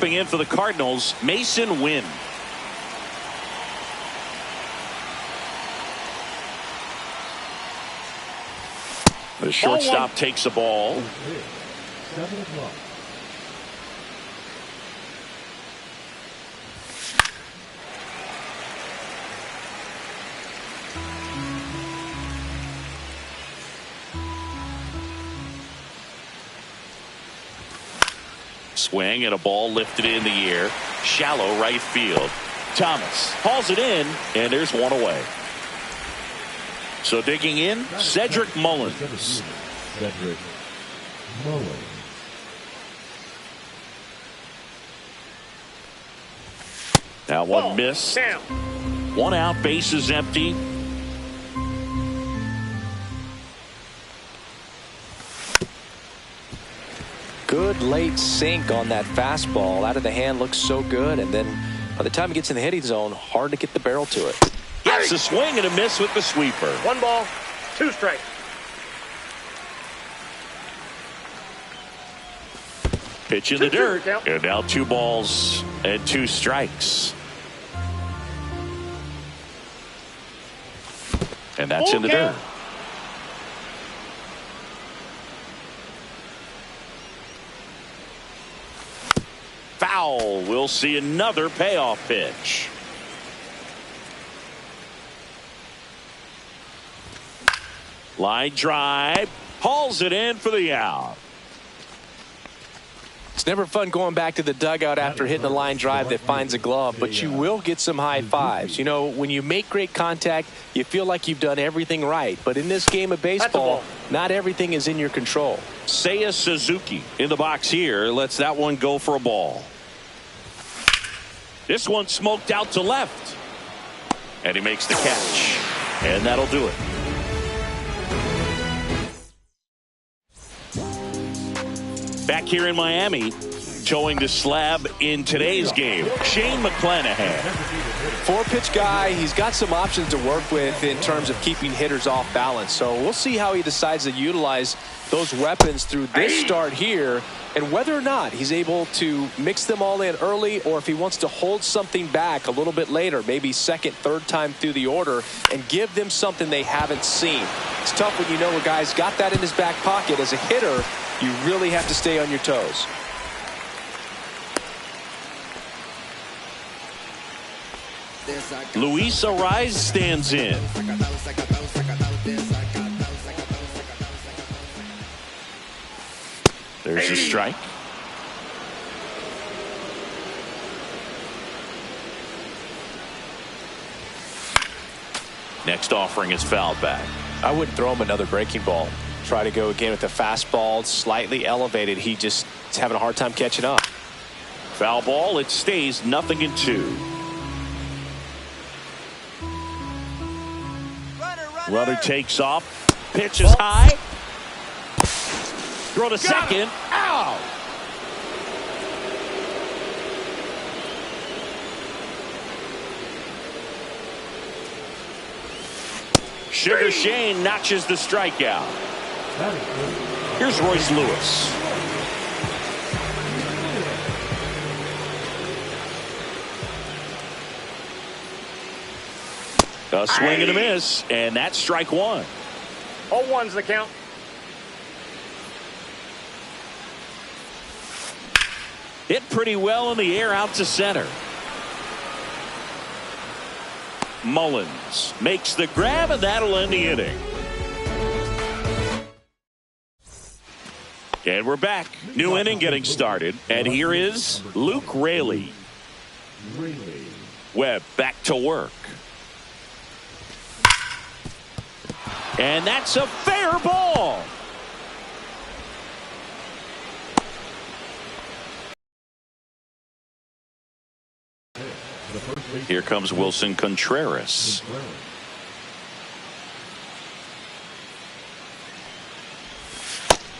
Stepping in for the Cardinals, Mason Wynn. The shortstop takes the ball. Swing and a ball lifted in the air. Shallow right field. Thomas hauls it in, and there's one away. So digging in, Cedric Mullins. Cedric Mullins. Now one missed. One out, bases empty. Good late sink on that fastball. Out of the hand, looks so good, and then by the time it gets in the hitting zone, hard to get the barrel to it. Gets a swing and a miss with the sweeper. 1 ball, 2 strikes. Pitch in the dirt, and now 2 balls and 2 strikes. And that's in the dirt. Foul. We'll see another payoff pitch. Line drive. Hauls it in for the out. It's never fun going back to the dugout after hitting a line drive that finds a glove, but you will get some high fives. You know, when you make great contact, you feel like you've done everything right. But in this game of baseball, not everything is in your control. Seiya Suzuki in the box here. Lets that one go for a ball. This one smoked out to left. And he makes the catch. And that'll do it. Back here in Miami, towing the slab in today's game, Shane McClanahan. 4-pitch guy. He's got some options to work with in terms of keeping hitters off balance. So we'll see how he decides to utilize those weapons through this start here, and whether or not he's able to mix them all in early, or if he wants to hold something back a little bit later, maybe second, third time through the order, and give them something they haven't seen. It's tough when you know a guy's got that in his back pocket. As a hitter, you really have to stay on your toes. Luis Ariz stands in. There's a strike. Next offering is fouled back. I wouldn't throw him another breaking ball. Try to go again with the fastball, slightly elevated. He just is having a hard time catching up. Foul ball. It stays 0-2. Runner takes off. Pitch is high. Throw to second. Out. Sugar Shane notches the strikeout. Here's Royce Lewis. A swing and a miss, and that's strike 1. 0-1's the count. Hit pretty well in the air out to center. Mullins makes the grab, and that'll end the inning. And we're back. New inning getting started. And here is Luke Raley. Webb back to work. And that's a fair ball. Here comes Wilson Contreras.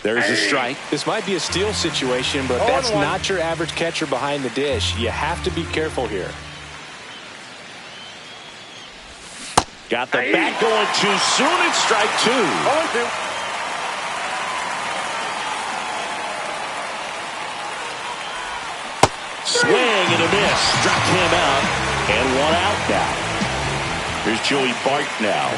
There's a strike. This might be a steal situation, but that's not your average catcher behind the dish. You have to be careful here. Got the bat going too soon. It's strike 2. 0-2. Struck him out, and one out now. Here's Joey Bart now.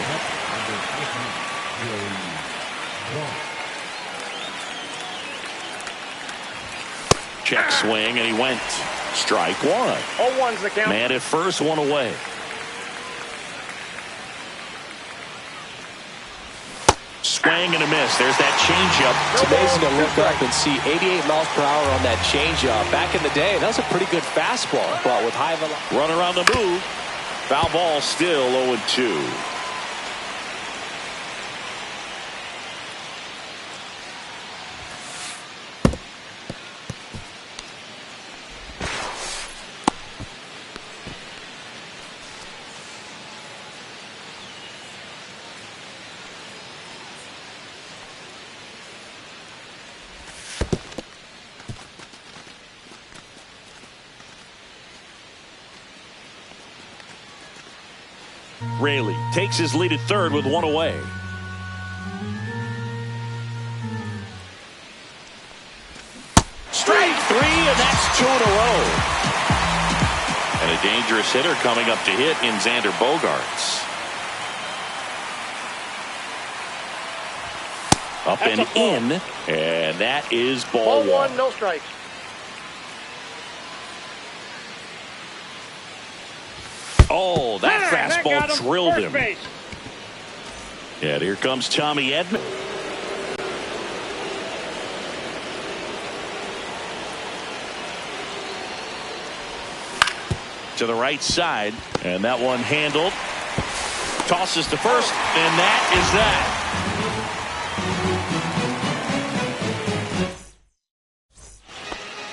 Check swing, and he went. Strike one. 0-1's the count. Man at first, one away. Swing and a miss. There's that changeup. It's amazing to look up and see 88 miles per hour on that changeup. Back in the day, that was a pretty good fastball, but with high velocity. Runner on the move. Foul ball still 0-2. Raley takes his lead at third with one away. Strike three, and that's two in a row. And a dangerous hitter coming up to hit in Xander Bogaerts. Up and in, and that is ball one. No strikes. Oh, that fastball drilled him. Base. Yeah, here comes Tommy Edman. To the right side, and that one handled. Tosses to first, and that is that.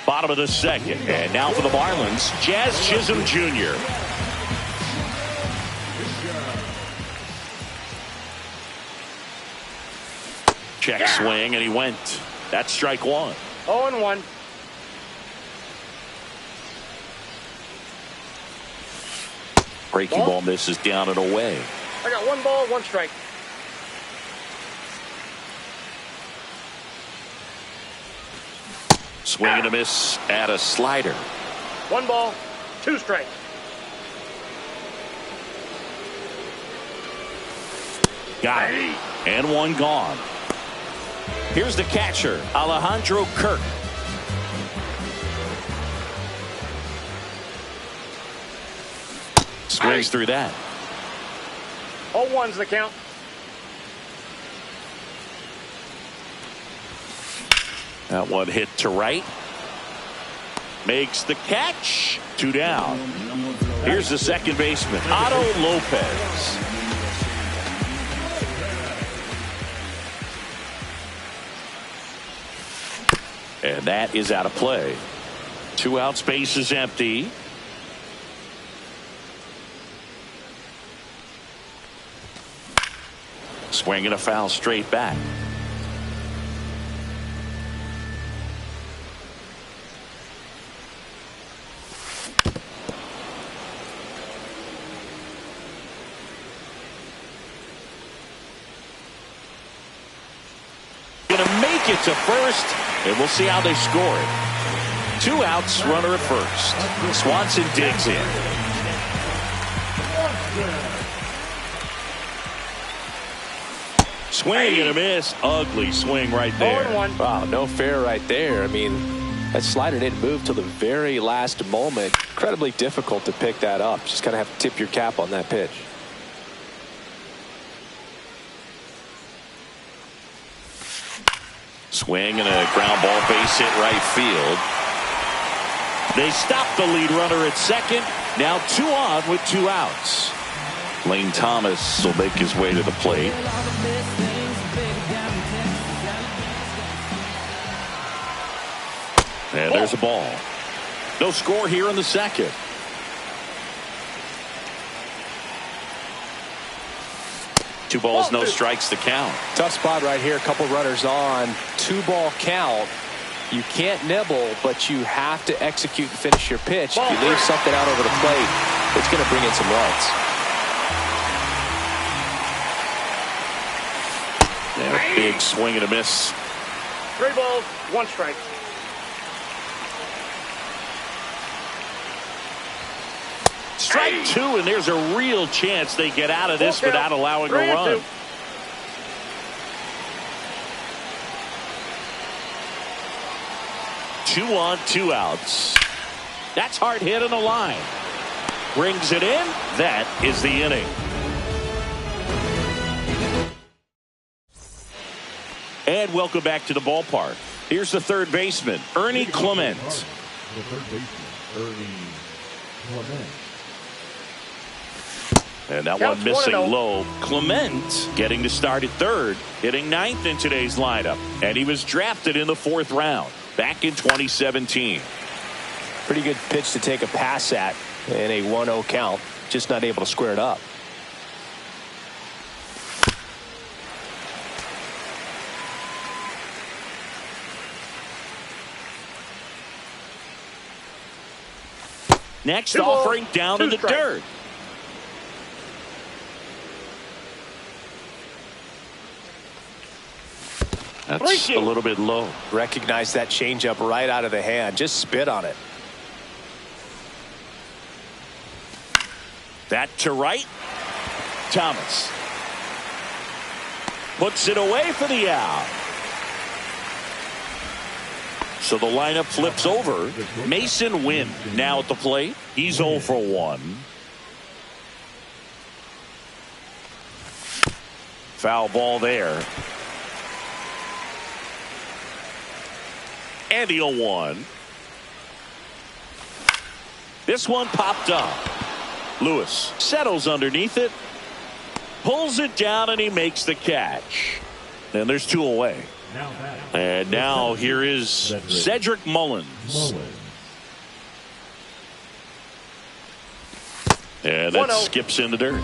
Bottom of the second, and now for the Marlins, Jazz Chisholm Jr. Check swing, and he went. That's strike one. 0-1. Breaking ball misses down and away. I got 1 ball, 1 strike. Swing and a miss at a slider. 1 ball, 2 strikes. Got it. And one gone. Here's the catcher, Alejandro Kirk. Swings through that. 0-1's the count. That one hit to right. Makes the catch. 2 down. Here's the second baseman, Otto Lopez. And that is out of play. 2 outs, base is empty. Swing and a foul straight back. Gonna make it to first, and we'll see how they score it. 2 outs, runner at first. Swanson digs in. Swing and a miss. Ugly swing right there. 0-1. Wow, no fair right there. I mean, that slider didn't move till the very last moment. Incredibly difficult to pick that up. Just kind of have to tip your cap on that pitch. Swing and a ground ball, base hit right field. They stop the lead runner at second. Now 2 on with 2 outs. Lane Thomas will make his way to the plate. And there's a ball. No score here in the second. Two balls, no strikes to count. Tough spot right here. A couple runners on. 2-ball count. You can't nibble, but you have to execute and finish your pitch. If you leave something out over the plate, it's going to bring in some runs. And a big swing and a miss. 3 balls, 1 strike. Strike two, and there's a real chance they get out of this without allowing a run. 2 on, 2 outs. That's hard hit on the line. Brings it in. That is the inning. And welcome back to the ballpark. Here's the third baseman, Ernie Clement. The third baseman, Ernie Clement. And that one missing low. Clement getting to start at third, hitting ninth in today's lineup. And he was drafted in the 4th round back in 2017. Pretty good pitch to take a pass at in a 1-0 count. Just not able to square it up. Next offering down in the dirt. That's a little bit low. Recognize that changeup right out of the hand. Just spit on it. That to right. Thomas puts it away for the out. So the lineup flips over. Mason Wynn now at the plate. He's 0 for 1. Foul ball there. And the 0-1. This one popped up. Lewis settles underneath it. Pulls it down and he makes the catch. And there's 2 away. And now here is Cedric Mullins. And that skips in the dirt.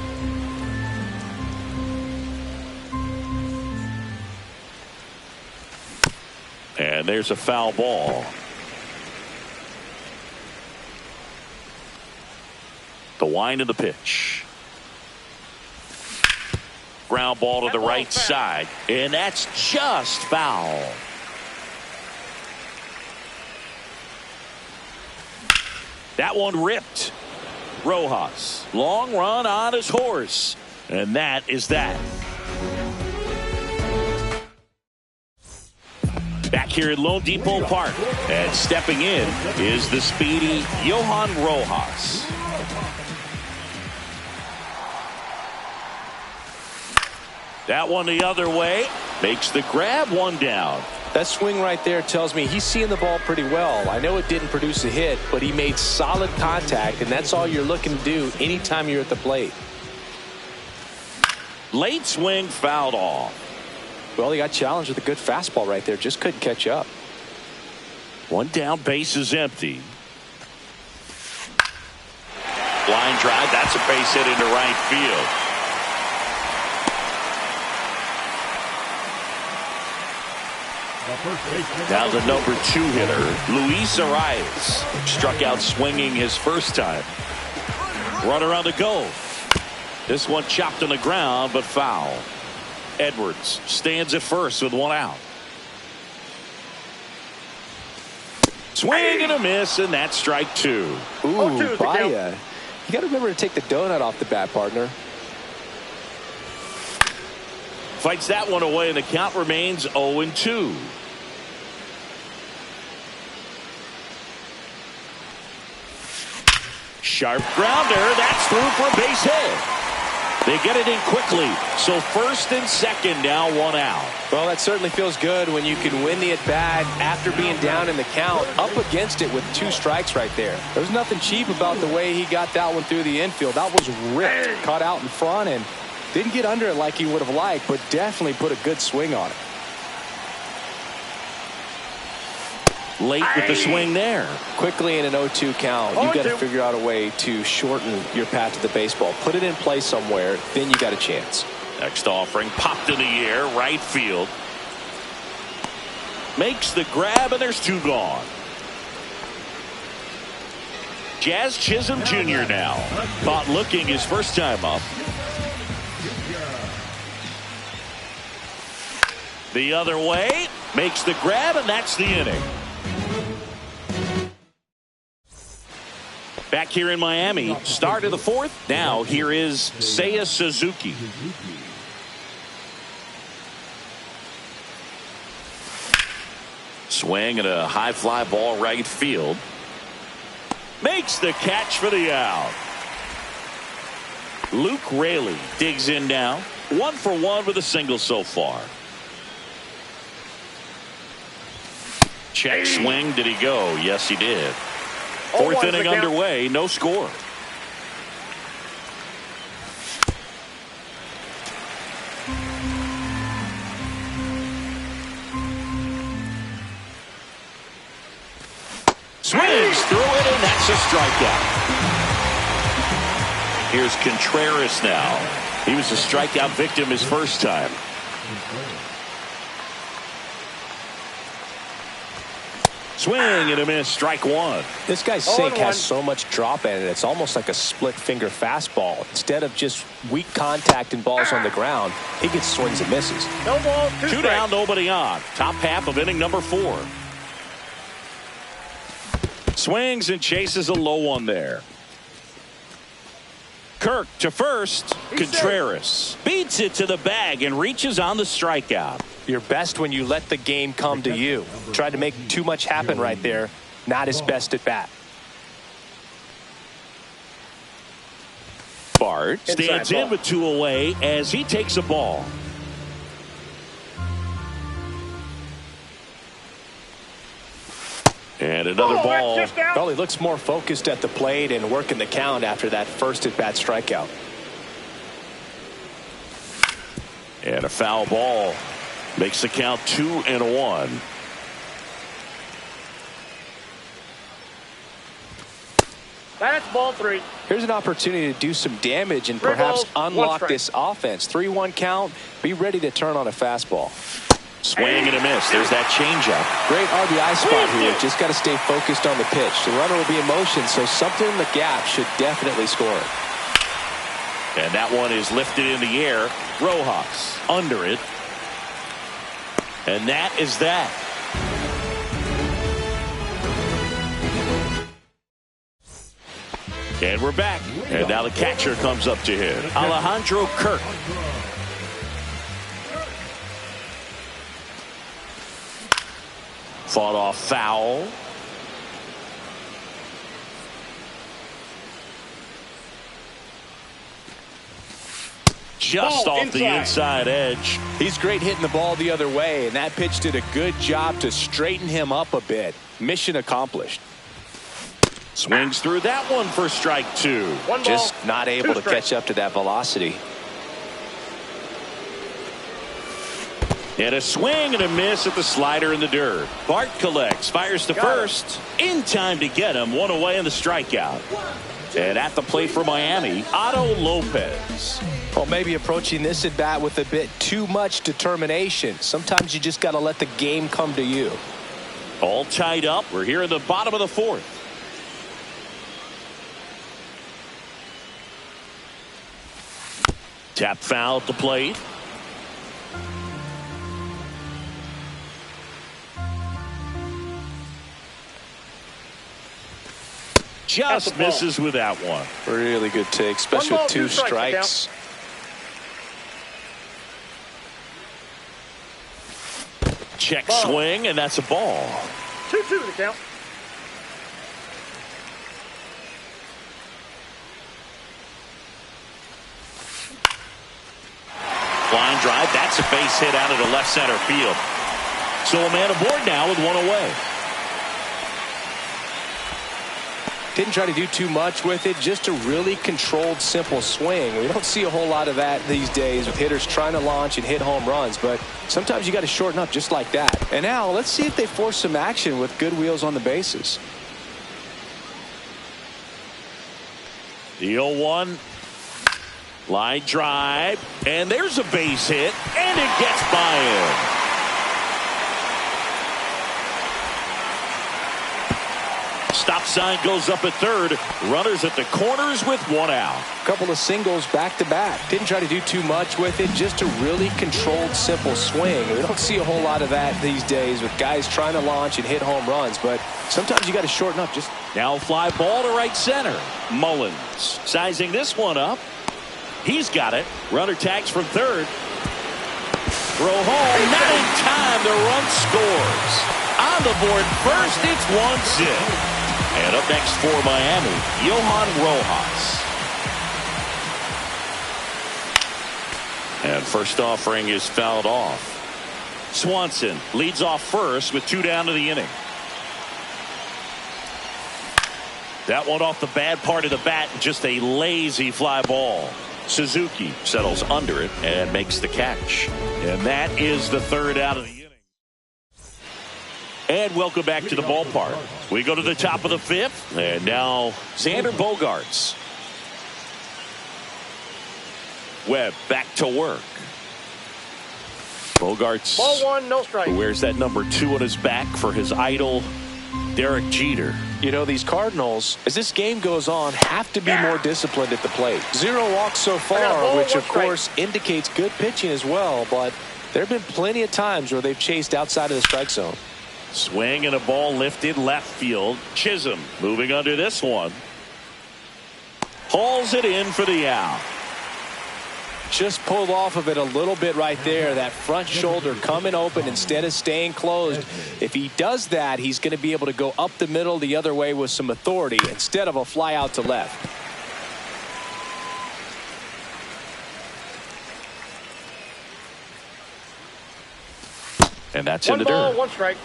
And there's a foul ball. The wind of the pitch. Ground ball to the right side. And that's just foul. That one ripped. Rojas. Long run on his horse. And that is that. Back here at Lone Depot Park. And stepping in is the speedy Johan Rojas. That one the other way. Makes the grab, 1 down. That swing right there tells me he's seeing the ball pretty well. I know it didn't produce a hit, but he made solid contact, and that's all you're looking to do anytime you're at the plate. Late swing fouled off. Well, he got challenged with a good fastball right there. Just couldn't catch up. 1 down, base is empty. Line drive. That's a base hit into right field. Now the number 2 hitter, Luis Arias, struck out swinging his first time. Runner on the go. This one chopped on the ground, but foul. Edwards stands at first with 1 out. Swing and a miss, and that's strike 2. Ooh, Baya. You got to remember to take the donut off the bat, partner. Fights that one away, and the count remains 0-2. Sharp grounder. That's through for a base hit. They get it in quickly. So first and second, now 1 out. Well, that certainly feels good when you can win the at-bat after being down in the count, up against it with 2 strikes right there. There's nothing cheap about the way he got that one through the infield. That was ripped, caught out in front, and didn't get under it like he would have liked, but definitely put a good swing on it. Late with the swing there. Quickly in an 0-2 count, you got to figure out a way to shorten your path to the baseball. Put it in play somewhere, then you got a chance. Next offering popped in the air, right field. Makes the grab, and there's 2 gone. Jazz Chisholm Jr. now. Caught looking his first time up. The other way. Makes the grab, and that's the inning. Back here in Miami, start of the fourth. Now here is Seiya Suzuki. Swing and a high fly ball right field. Makes the catch for the out. Luke Raley digs in now. 1 for 1 with a single so far. Check swing. Did he go? Yes, he did. Fourth inning underway. No score. Swings through it, and that's a strikeout. Here's Contreras now. He was a strikeout victim his first time. Swing and a miss, strike one. This guy's sink has so much drop in it. It's almost like a split finger fastball. Instead of just weak contact and balls on the ground, he gets swings and misses. No ball, two down, nobody on. Top half of inning number 4. Swings and chases a low one there. Kirk to first. Contreras beats it to the bag and reaches on the strikeout. You're best when you let the game come to you. Tried to make too much happen right there. Not his best at bat. Bart stands in with 2 away as he takes a ball. And another ball. Well, he looks more focused at the plate and working the count after that first at-bat strikeout. And a foul ball. Makes the count 2-1. That's ball 3. Here's an opportunity to do some damage and perhaps unlock this offense. 3-1 count. Be ready to turn on a fastball. Swing and a miss. There's that changeup. Great RBI spot here. Just got to stay focused on the pitch. The runner will be in motion, so something in the gap should definitely score it. And that one is lifted in the air. Rojas under it. And that is that. And we're back. And now the catcher comes up to hit. Alejandro Kirk. Fought off foul. Just off the inside edge. He's great hitting the ball the other way, and that pitch did a good job to straighten him up a bit. Mission accomplished. Swings through that one for strike 2. Just not able to catch up to that velocity. And a swing and a miss at the slider in the dirt. Bart collects, fires to first. In time to get him. 1 away in the strikeout. And at the plate for Miami, Otto Lopez. Well, maybe approaching this at bat with a bit too much determination. Sometimes you just got to let the game come to you. All tied up. We're here in the bottom of the 4th. Tap foul at the plate. Just misses with that one. Really good take, especially with 2 strikes. Check swing, and that's a ball. 2-2 the count. Line drive, that's a base hit out of the left center field. So a man aboard now with 1 away. Didn't try to do too much with it, just a really controlled, simple swing. We don't see a whole lot of that these days with hitters trying to launch and hit home runs, but sometimes you got to shorten up just like that. And now let's see if they force some action with good wheels on the bases. The 0-1. Line drive, and there's a base hit, and it gets by him. Stop sign goes up at third. Runners at the corners with 1 out. A couple of singles back to back. Didn't try to do too much with it. Just a really controlled, simple swing. We don't see a whole lot of that these days with guys trying to launch and hit home runs, but Sometimes you got to shorten up. Just now fly ball to right center. Mullins sizing this one up. He's got it. Runner tags from third. Throw home, not in time. The run scores. On the board first, it's 1-0. And up next for Miami, Johan Rojas. And first offering is fouled off. Swanson leads off first with 2 down to the inning. That one off the bad part of the bat, just a lazy fly ball. Suzuki settles under it and makes the catch. And that is the 3rd out of the inning. And welcome back to the ballpark. We go to the top of the 5th. And now Xander Bogaerts. Webb back to work. Bogaerts. Ball 1, no strike. Who wears that number 2 on his back for his idol, Derek Jeter. You know, these Cardinals, as this game goes on, have to be more disciplined at the plate. 0 walks so far, which of course indicates good pitching as well, but there have been plenty of times where they've chased outside of the strike zone. Swing and a ball lifted left field. Chisholm moving under this one. Hauls it in for the out. Just pulled off of it a little bit right there. That front shoulder coming open instead of staying closed. If he does that, he's going to be able to go up the middle the other way with some authority instead of a fly out to left. And that's in the dirt. 1 ball, 1 strike.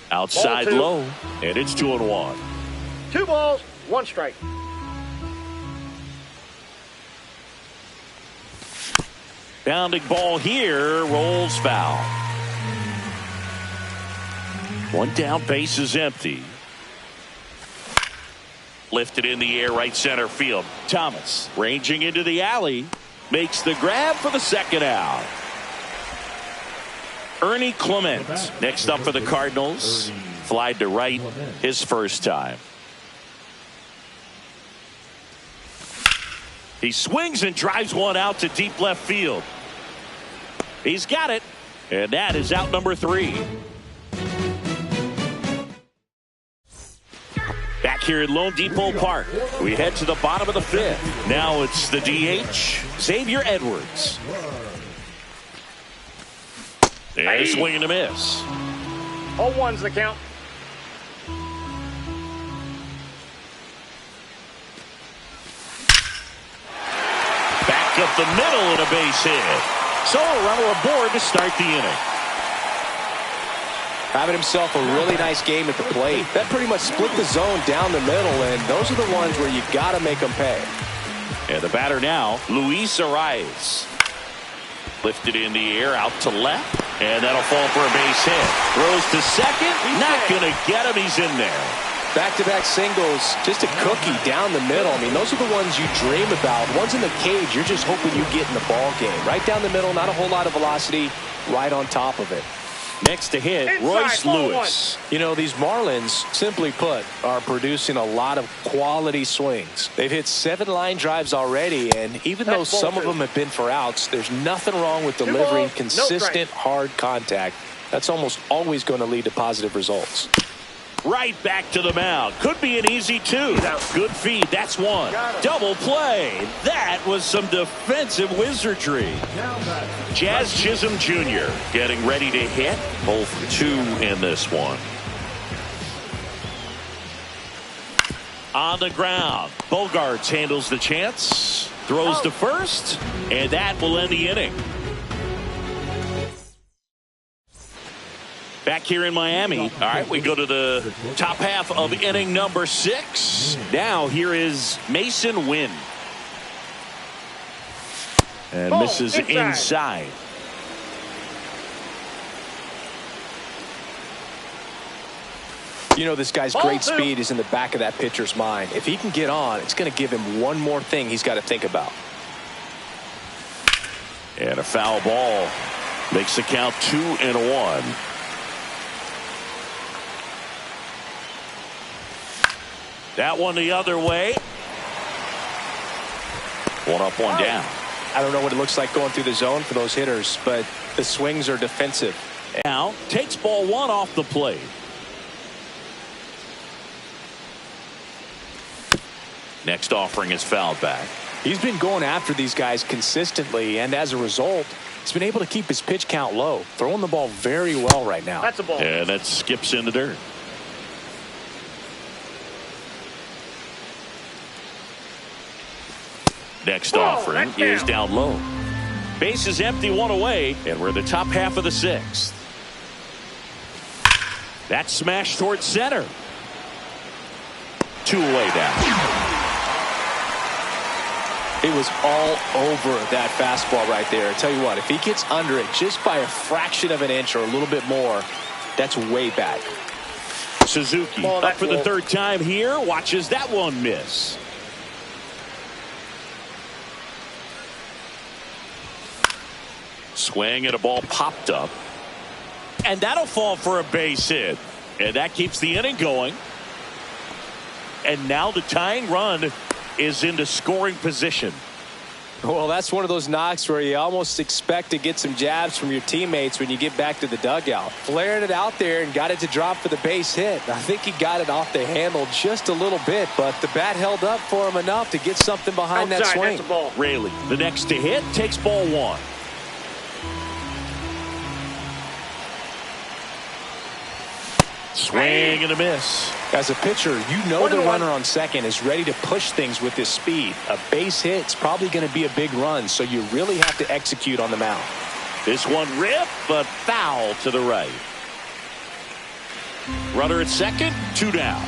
Outside low, and it's 2-1. 2 balls, 1 strike. Bounding ball here, rolls foul. 1 down, base is empty. Lifted in the air, right center field. Thomas ranging into the alley, makes the grab for the 2nd out. Ernie Clement next up for the Cardinals. Flied to right his first time. He swings and drives one out to deep left field. He's got it. And that is out number 3. Back here at Lone Depot Park, we head to the bottom of the 5th. Now it's the DH, Xavier Edwards. And a swing and a miss. All 1's the count. Back up the middle and a base hit. So a runner aboard to start the inning. Having himself a really nice game at the plate. That pretty much split the zone down the middle, and those are the ones where you got to make them pay. And the batter now, Luis Arias. Lifted in the air out to left, and that'll fall for a base hit. Throws to second, not going to get him. He's in there. Back-to-back singles, just a cookie down the middle. I mean, those are the ones you dream about. Ones in the cage, you're just hoping you get in the ball game. Right down the middle, not a whole lot of velocity, right on top of it. Next to hit, Inside, Royce Lewis. You know, these Marlins, simply put, are producing a lot of quality swings. They've hit 7 line drives already, and even though some of them have been for outs, there's nothing wrong with delivering consistent, hard contact. That's almost always going to lead to positive results. Right back to the mound. Could be an easy 2. Good feed. That's 1. Double play. That was some defensive wizardry. Jazz Chisholm Jr. getting ready to hit. 0 for 2 in this one. On the ground. Bogaerts handles the chance. Throws to first. And that will end the inning. Back here in Miami. All right, we go to the top half of inning number 6. Now here is Mason Wynn. And misses inside. You know, this guy's great speed is in the back of that pitcher's mind. If he can get on, it's going to give him one more thing he's got to think about. And a foul ball makes the count 2-1. That one the other way. 1 up, 1 down. I don't know what it looks like going through the zone for those hitters, but the swings are defensive. Now takes ball one off the plate. Next offering is fouled back. He's been going after these guys consistently, and as a result, he's been able to keep his pitch count low, throwing the ball very well right now. That's a ball. And that skips in the dirt. Next offering is down low. Base is empty, one away, and we're in the top half of the sixth. That smash towards center. Two away now. It was all over that fastball right there. I tell you what, if he gets under it just by a fraction of an inch or a little bit more, that's way back. Suzuki up for the third time here. Watches that one miss. Swing and a ball popped up. And that'll fall for a base hit. And that keeps the inning going. And now the tying run is into scoring position. Well, that's one of those knocks where you almost expect to get some jabs from your teammates when you get back to the dugout. Flared it out there and got it to drop for the base hit. I think he got it off the handle just a little bit, but the bat held up for him enough to get something behind that swing. Raley, the next to hit, takes ball one. Swing and a miss. As a pitcher, you know the runner on second is ready to push things with his speed. A base hit's probably going to be a big run, so you really have to execute on the mound. This one ripped, but foul to the right. Runner at second, two down.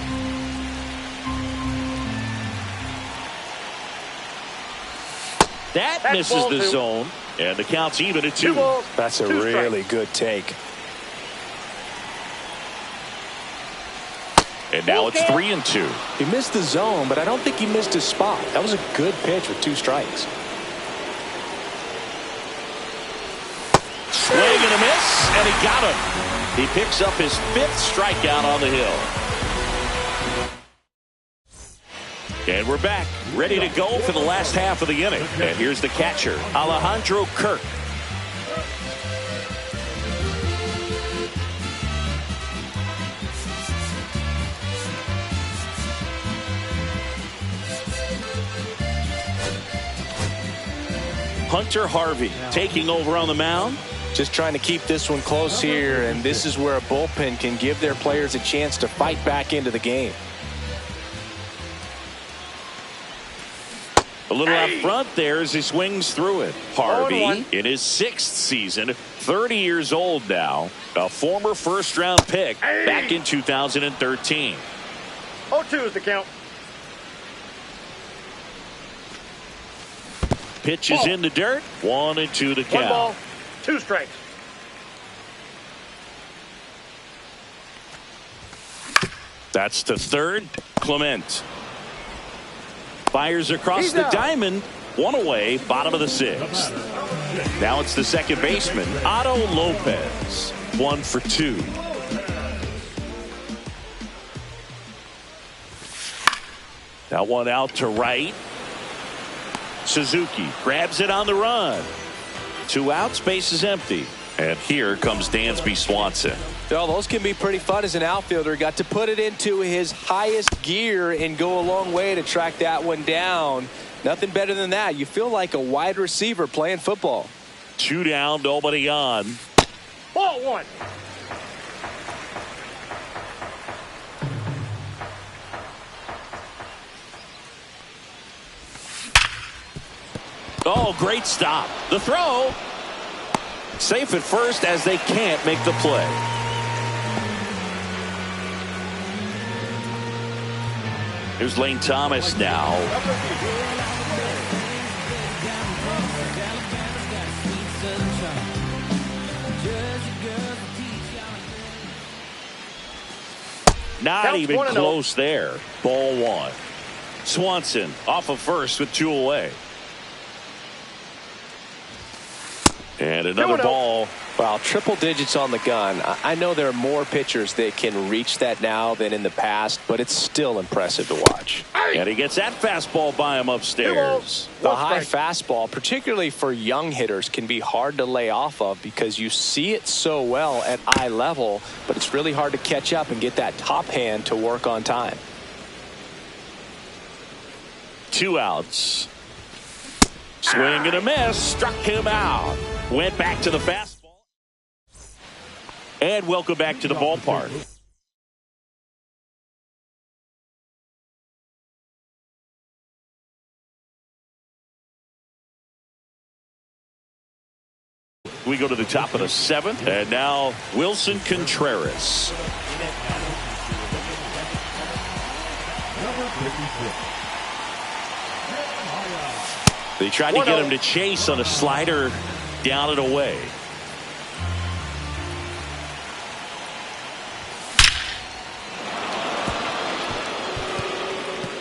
That misses the zone, and the count's even at two. That's a really good take. And now it's 3-2. He missed the zone, but I don't think he missed his spot. That was a good pitch with two strikes. Swing and a miss, and he got him. He picks up his fifth strikeout on the hill. And we're back, ready to go for the last half of the inning. And here's the catcher, Alejandro Kirk. Hunter Harvey taking over on the mound. Just trying to keep this one close here, and this is where a bullpen can give their players a chance to fight back into the game. A little out front there as he swings through it. Harvey in his sixth season, 30 years old now, a former first-round pick back in 2013. 0-2 is the count. Pitch is in the dirt. 1-2 the count. 1 ball, 2 strikes. That's to third. Clement fires across the diamond. One away, bottom of the sixth. Now it's the second baseman, Otto Lopez. 1 for 2. That one out to right. Suzuki grabs it on the run. 2 outs, base is empty. And here comes Dansby Swanson. Well, those can be pretty fun as an outfielder. Got to put it into his highest gear and go a long way to track that one down. Nothing better than that. You feel like a wide receiver playing football. 2 down, nobody on. Ball 1. Oh, great stop. The throw. Safe at first as they can't make the play. Here's Lane Thomas now. Not even close there. Ball 1. Swanson off of first with 2 away. And another ball. Wow, triple digits on the gun. I know there are more pitchers that can reach that now than in the past, but it's still impressive to watch. And he gets that fastball by him upstairs. The high fastball, particularly for young hitters, can be hard to lay off of because you see it so well at eye level, but it's really hard to catch up and get that top hand to work on time. 2 outs. Swing and a miss. Struck him out. Went back to the fastball. And welcome back to the ballpark. We go to the top of the 7th, and now Wilson Contreras. They tried to get him to chase on a slider down and away.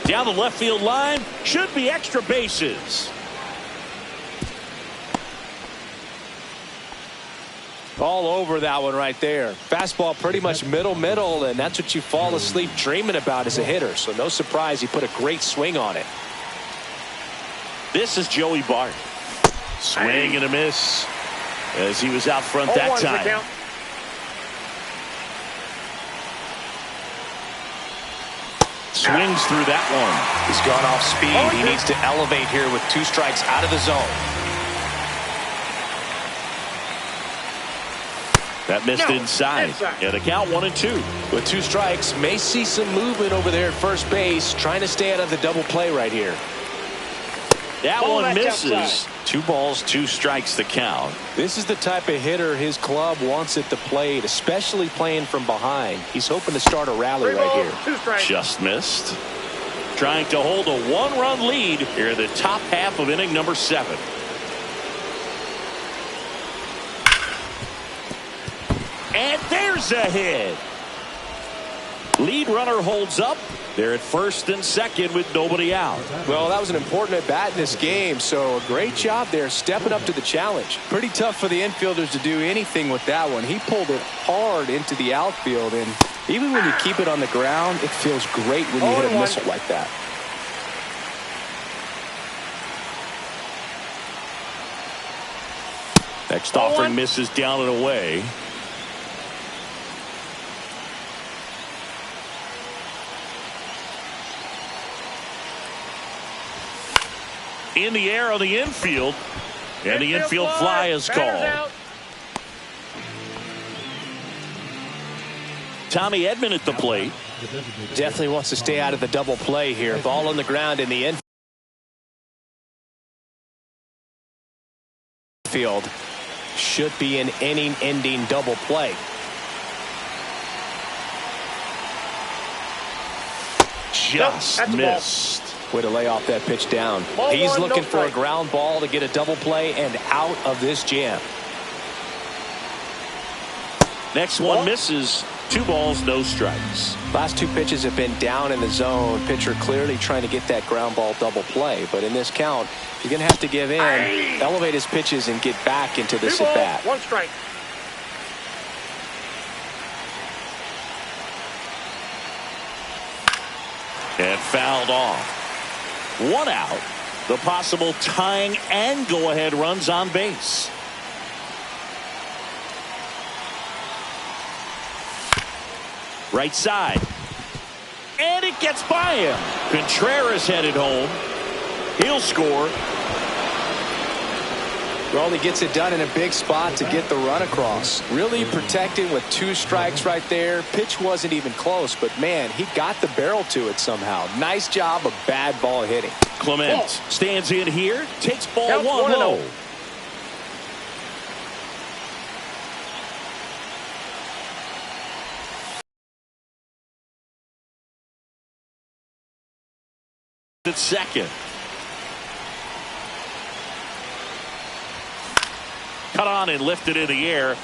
Down the left field line, should be extra bases. All over that one right there. Fastball pretty much middle, and that's what you fall asleep dreaming about as a hitter. So no surprise he put a great swing on it. This is Joey Bart. Swing and a miss as he was out front that time. Swings through that one. He's gone off speed. He needs to elevate here with 2 strikes out of the zone. That missed inside. And the count 1-2. With 2 strikes, may see some movement over there at first base, trying to stay out of the double play right here. That one misses. 2 balls, 2 strikes the count. This is the type of hitter his club wants at the plate, especially playing from behind. He's hoping to start a rally right here. Just missed. Trying to hold a 1-run lead here in the top half of inning number 7. And there's a hit. Lead runner holds up. They're at first and second with nobody out. Well, that was an important at bat in this game, so a great job there stepping up to the challenge. Pretty tough for the infielders to do anything with that one. He pulled it hard into the outfield, and even when you keep it on the ground, it feels great when you hit a missile like that. Next offering misses down and away. In the air on the infield, and the infield fly is called. Tommy Edman at the plate. Definitely wants to stay out of the double play here. Ball on the ground in the infield. Should be an inning-ending double play. Just missed. Way to lay off that pitch down. He's looking for a ground ball to get a double play and out of this jam. Next one misses. 2 balls, no strikes. Last 2 pitches have been down in the zone. Pitcher clearly trying to get that ground ball double play. But in this count, you're going to have to give in, elevate his pitches, and get back into this at bat. 1 strike. And fouled off. 1 out. The possible tying and go-ahead runs on base. Right side. And it gets by him. Contreras headed home. He'll score. Well, he gets it done in a big spot to get the run across. Really protecting with 2 strikes right there. Pitch wasn't even close, but man, he got the barrel to it somehow. Nice job of bad ball hitting. Clement stands in here, takes ball 1 low. At second. Cut on and lifted in the air.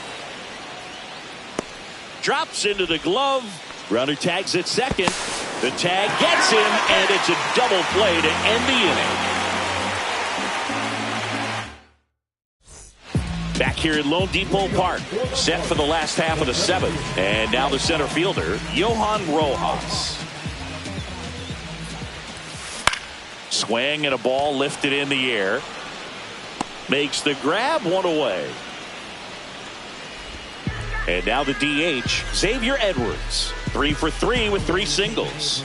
Drops into the glove. Runner tags at second. The tag gets him, and it's a double play to end the inning. Back here at Lone Depot Park, set for the last half of the 7th. And now the center fielder, Johan Rojas. Swing and a ball lifted in the air. Makes the grab, one away. And now the DH, Xavier Edwards. 3 for 3 with 3 singles.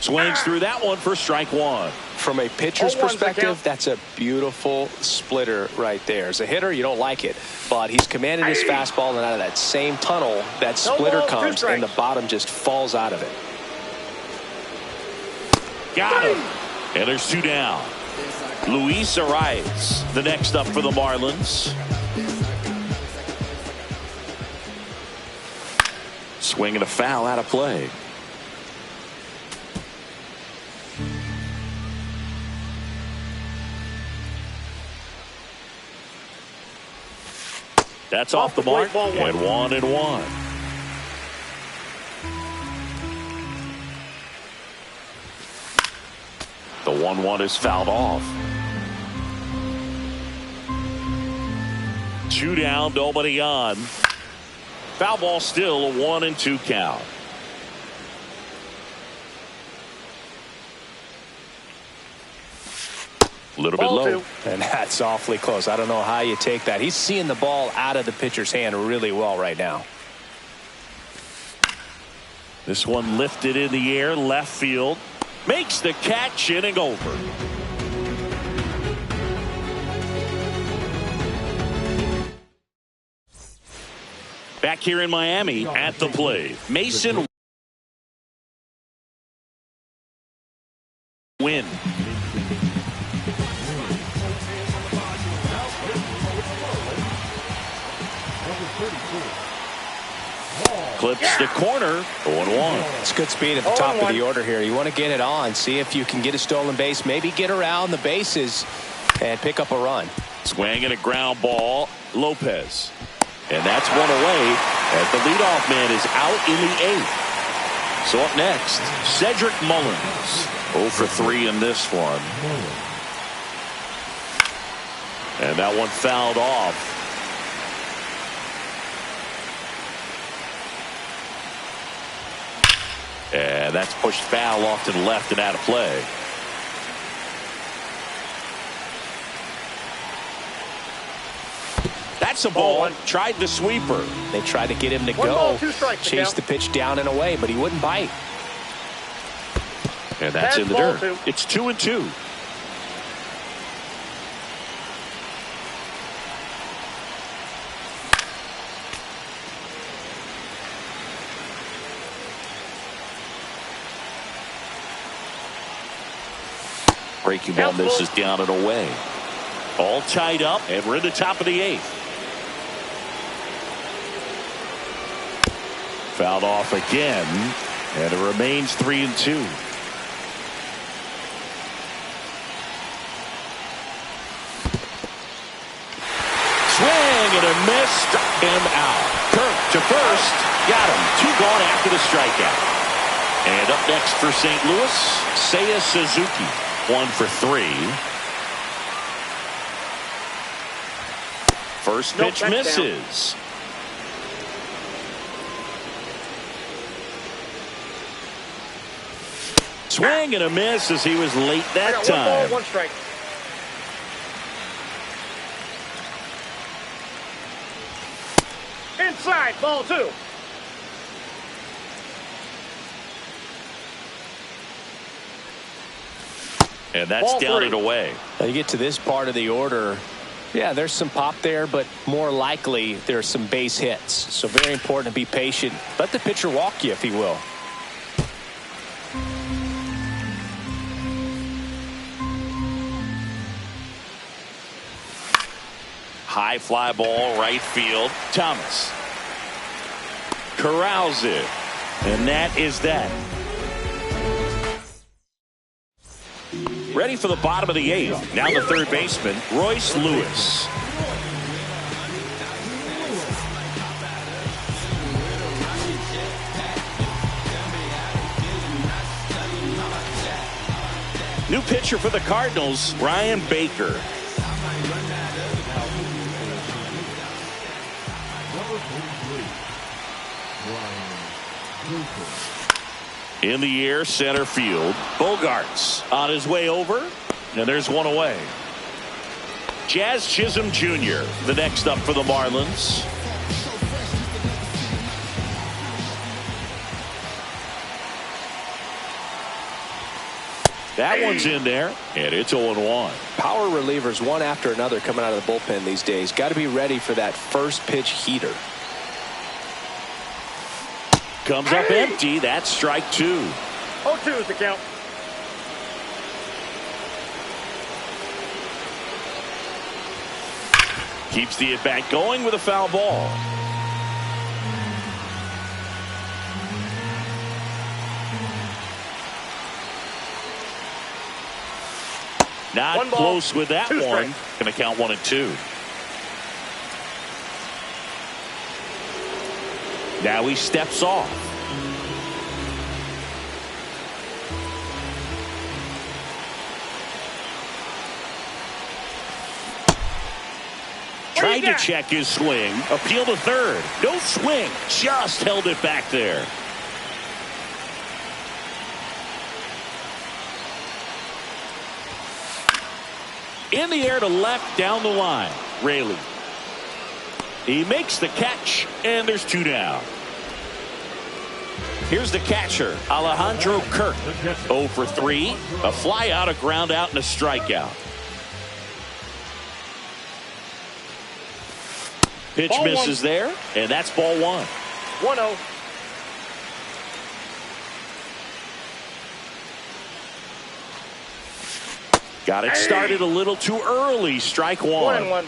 Swings through that one for strike one. From a pitcher's perspective, that's a beautiful splitter right there. As a hitter, you don't like it, but he's commanded his fastball, and out of that same tunnel, that splitter comes, and the bottom just falls out of it. Got him. And there's 2 down. Luis Arias, the next up for the Marlins. Swing and a foul out of play. That's off the mark, and 1-1. The 1-1 is fouled off. 2 down, nobody on. Foul ball still, a 1-2 count. A little bit low. And that's awfully close. I don't know how you take that. He's seeing the ball out of the pitcher's hand really well right now. This one lifted in the air, left field. Makes the catch, inning over. Back here in Miami at the plate, Mason Wynn. Clips the corner, 0-1. It's good speed at the top of the order here. You want to get it on, see if you can get a stolen base, maybe get around the bases and pick up a run. Swing and a ground ball, Lopez. And that's one away as the leadoff man is out in the 8th. So up next, Cedric Mullins. 0 for 3 in this one. And that one fouled off. And that's pushed foul off to the left and out of play. That's a ball. Tried the sweeper. They tried to get him to go. Chase the pitch down and away, but he wouldn't bite. And that's in the dirt. It's 2-2. Breaking ball misses down and away. All tied up, and we're in the top of the 8th. Fouled off again, and it remains 3-2. Swing and a miss, struck him out. Kirk to first, got him. 2 gone after the strikeout. And up next for St. Louis, Seiya Suzuki. 1 for 3. First pitch misses. Swing and a miss as he was late that time. 1 ball, 1 strike. Inside, ball 2. And that's down and away. Now you get to this part of the order. Yeah, there's some pop there, but more likely there's some base hits. So very important to be patient. Let the pitcher walk you if he will. High fly ball, right field. Thomas corrals it. And that is that. Ready for the bottom of the 8th. Now the third baseman, Royce Lewis. New pitcher for the Cardinals, Ryan Baker. In the air, center field. Bogarts on his way over, and there's one away. Jazz Chisholm Jr., the next up for the Marlins. That one's in there, and it's 0-1. Power relievers one after another coming out of the bullpen these days. Got to be ready for that first pitch heater. Comes up empty. That's strike two. 0-2 is the count. Keeps the at-bat going with a foul ball. Not close with that one. Going to count 1-2. Now he steps off. Tried to check his swing. Appeal to third. No swing. Just held it back there. In the air to left, down the line. Raley. He makes the catch, and there's two down. Here's the catcher, Alejandro Kirk. 0 for 3. A fly out, a ground out, and a strikeout. Pitch misses there, and that's ball one. 1-0. Got it started a little too early. Strike one. 1-1.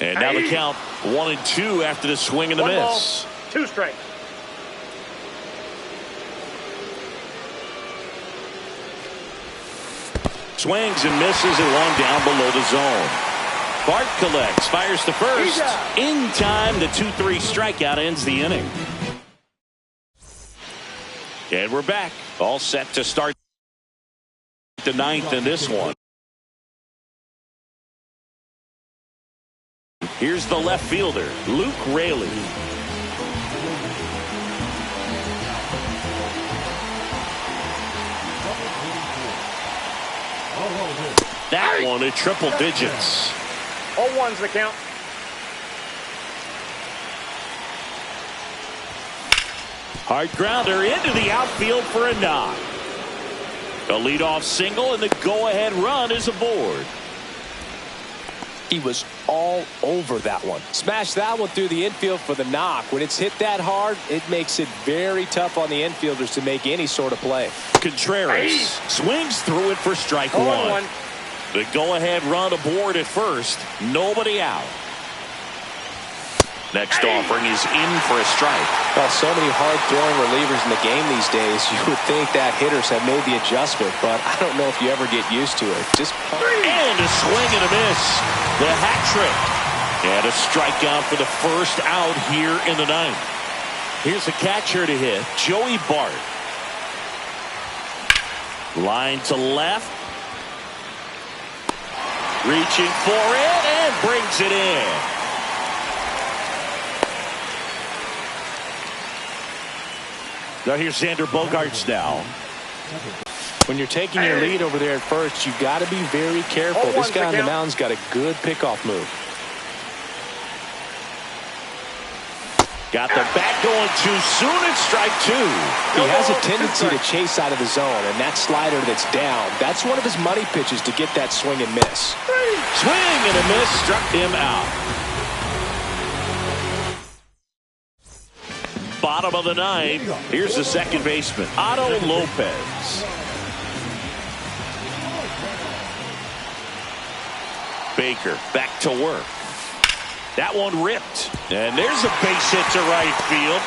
And now the count 1-2 after the swing and the miss. Ball, 2 strikes. Swings and misses at one down below the zone. Bart collects, fires to first. In time, the 2-3 strikeout ends the inning. And we're back. All set to start the ninth in this one. Here's the left fielder, Luke Raley. That one at triple digits. 0-1's the count. Hard grounder into the outfield for a knock. A leadoff single, and the go-ahead run is aboard. He was all over that one. Smashed that one through the infield for the knock. When it's hit that hard, it makes it very tough on the infielders to make any sort of play. Contreras swings through it for strike one. The go-ahead run aboard at first. Nobody out. Next offering is in for a strike. Well, so many hard-throwing relievers in the game these days, you would think that hitters have made the adjustment, but I don't know if you ever get used to it. And a swing and a miss. The hat trick. And a strikeout for the first out here in the ninth. Here's a catcher to hit, Joey Bart. Line to left. Reaching for it and brings it in. Now here's Xander Bogaerts now. When you're taking your lead over there at first, you've got to be very careful. This guy on the mound's got a good pickoff move. Got the bat going too soon at strike two. He has a tendency to chase out of the zone, and that slider that's down, that's one of his money pitches to get that swing and miss. Swing and a miss struck him out. Bottom of the ninth. Here's the second baseman, Otto Lopez. Baker back to work. That one ripped. And there's a base hit to right field.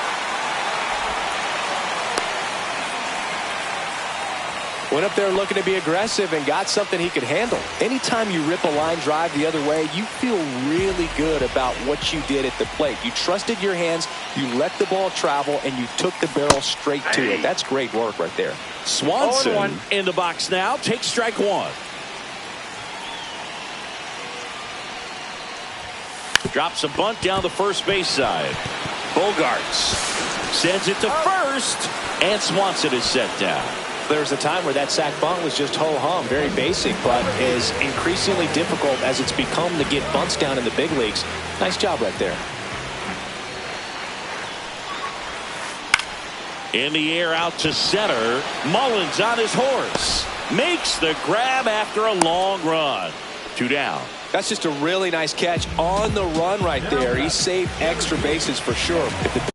Went up there looking to be aggressive and got something he could handle. Anytime you rip a line drive the other way, you feel really good about what you did at the plate. You trusted your hands, you let the ball travel, and you took the barrel straight to it. That's great work right there. Swanson in the box now. Takes strike one. Drops a bunt down the first base side. Bogarts sends it to first, and Swanson is set down. There was a time where that sac bunt was just ho-hum, very basic, but is increasingly difficult as it's become to get bunts down in the big leagues. Nice job right there. In the air out to center. Mullins on his horse. Makes the grab after a long run. 2 down. That's just a really nice catch on the run right there. He saved extra bases for sure. If the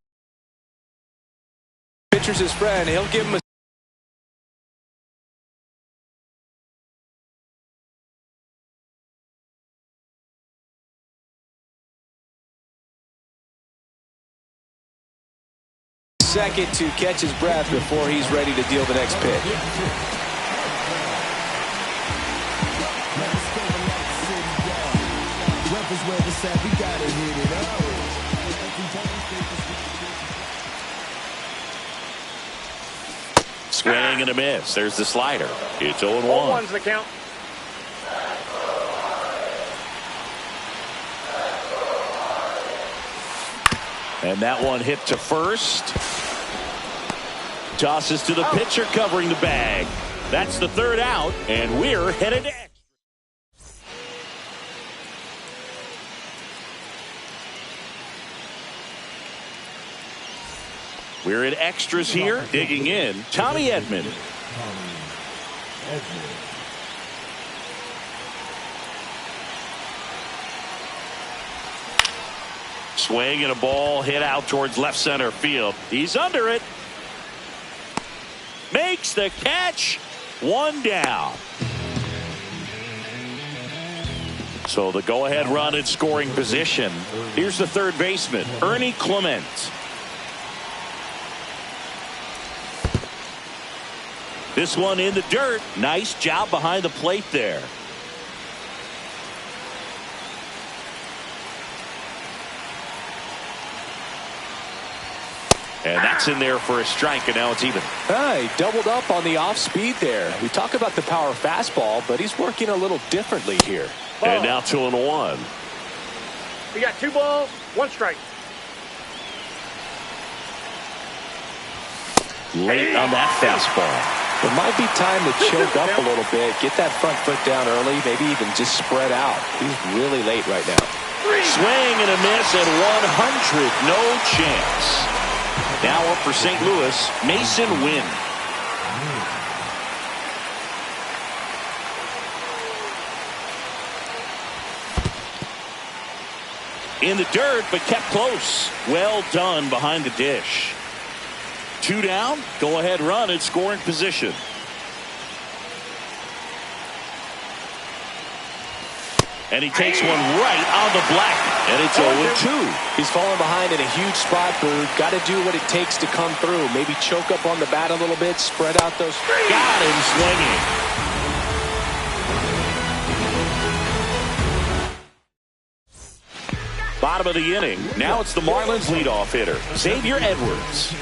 pitcher's his friend, he'll give him a second to catch his breath before he's ready to deal the next pitch. Swing and a miss. There's the slider. It's 0-1. 0-1's the count. And that one hit to first. Tosses to the pitcher covering the bag. That's the 3rd out, and we're headed to extra. We're in extras here. Digging in, Tommy Edman. Swing and a ball hit out towards left center field. He's under it. Makes the catch. 1 down. So the go-ahead run in scoring position. Here's the 3rd baseman, Ernie Clement. This one in the dirt. Nice job behind the plate there. And that's in there for a strike, and now it's even. He doubled up on the off speed there. We talk about the power fastball, but he's working a little differently here. And now 2-1. We got 2 balls, 1 strike. Late on that fastball. It might be time to choke up a little bit, get that front foot down early, maybe even just spread out. He's really late right now. Swing and a miss at 100. No chance. Now up for St. Louis, Mason Wynn. In the dirt, but kept close. Well done behind the dish. 2 down, go-ahead run in scoring position. And he takes one right on the black. And it's 0-2. He's falling behind in a huge spot, Boog. Got to do what it takes to come through. Maybe choke up on the bat a little bit, spread out those. Got him swinging. Bottom of the inning. Now it's the Marlins leadoff hitter, Xavier Edwards.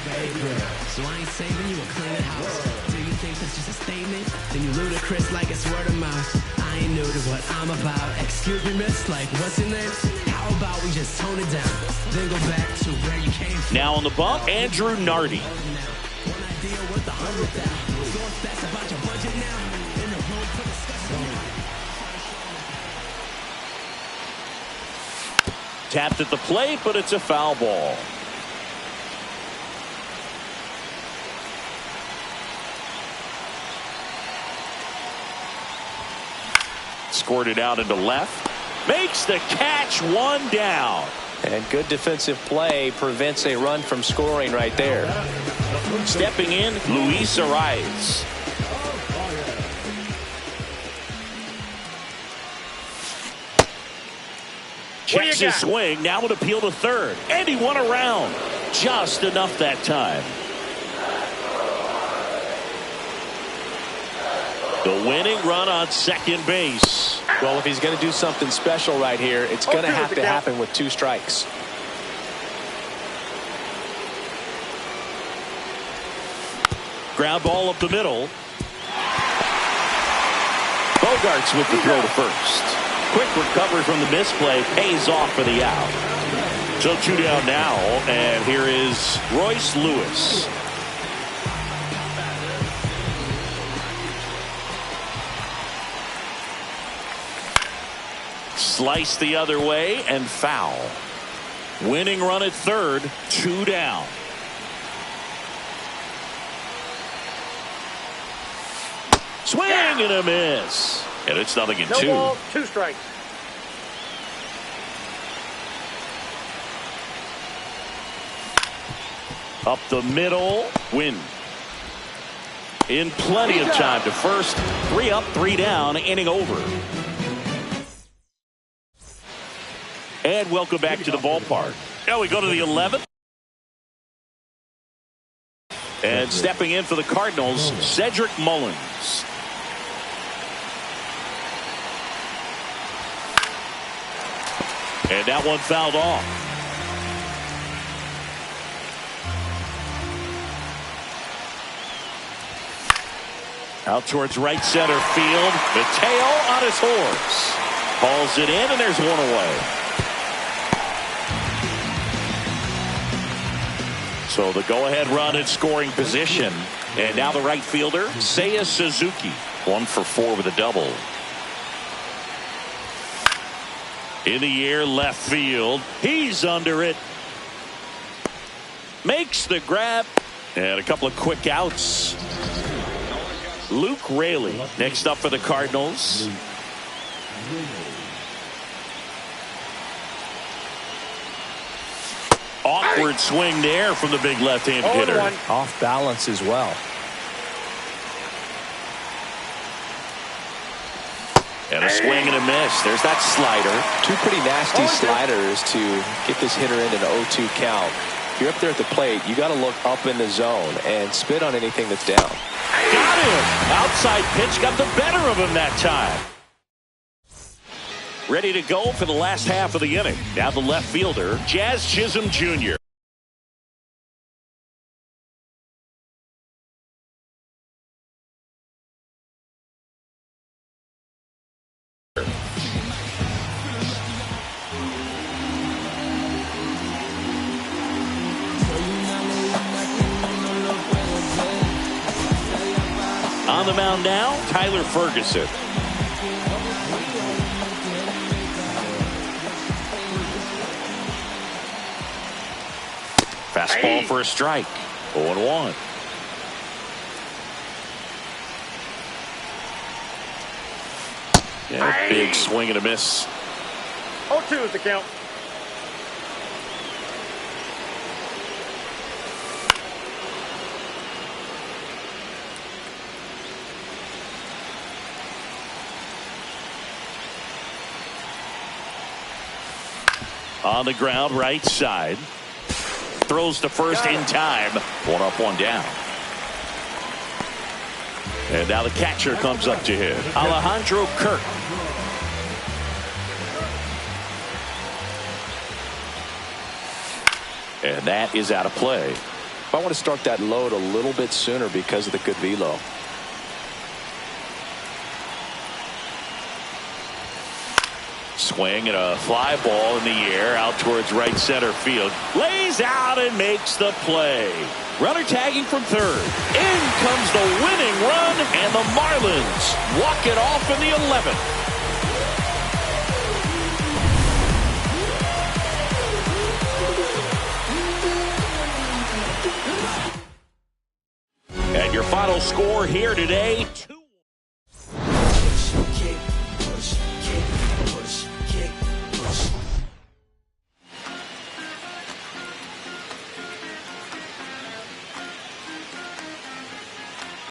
So I ain't saving you a clean house. Do you think that's just a statement? Then you ludicrous like it's word of mouth. I ain't new to what I'm about. Excuse me, miss, like what's your name? How about we just tone it down? Then go back to where you came from. Now on the bump, Andrew Nardi. One idea worth 100,000. So if that's about your budget now, in the room for discussion. Tapped at the plate, but it's a foul ball. Scored it out into left. Makes the catch. 1 down. And good defensive play prevents a run from scoring right there. Stepping in, Luis Arias. Checks his swing. Now would appeal to third. And he won around. Just enough that time. The winning run on second base. Well, if he's going to do something special right here, it's going to have to happen with 2 strikes. Ground ball up the middle. Bogarts with the throw to first. quick recovery from the misplay pays off for the out. So 2 down now, and here is Royce Lewis. Slice the other way and foul. Winning run at third, 2 down. Swing and a miss. And it's 0-2. No ball, 2 strikes. Up the middle, win. In plenty of time to first. 3 up, 3 down, inning over. And welcome back to the ballpark. Now we go to the 11th. And stepping in for the Cardinals, Cedric Mullins. And that one fouled off. Out towards right center field. Mateo on his horse. Hauls it in, and there's one away. So the go-ahead run in scoring position. And now the right fielder, Seiya Suzuki. 1 for 4 with a double. In the air, left field. He's under it. Makes the grab. And a couple of quick outs. Luke Raley next up for the Cardinals. Awkward swing there from the big left-handed hitter. Off balance as well. And a swing and a miss. There's that slider. 2 pretty nasty sliders to get this hitter into the 0-2 count. If you're up there at the plate, you got to look up in the zone and spit on anything that's down. Got him. Outside pitch got the better of him that time. Ready to go for the last half of the inning. Now the left fielder, Jazz Chisholm Jr. On the mound now, Tyler Ferguson. Fastball for a strike. 0-1. Yeah, big swing and a miss. 0-2 is the count. On the ground, right side. Throws to first in time. 1 up, 1 down. And now the catcher comes up to hit. Alejandro Kirk. And that is out of play. I want to start that load a little bit sooner because of the good velo. Swing and a fly ball in the air out towards right center field. Lays out and makes the play. Runner tagging from third. In comes the winning run, and the Marlins walk it off in the 11th. And your final score here today, 2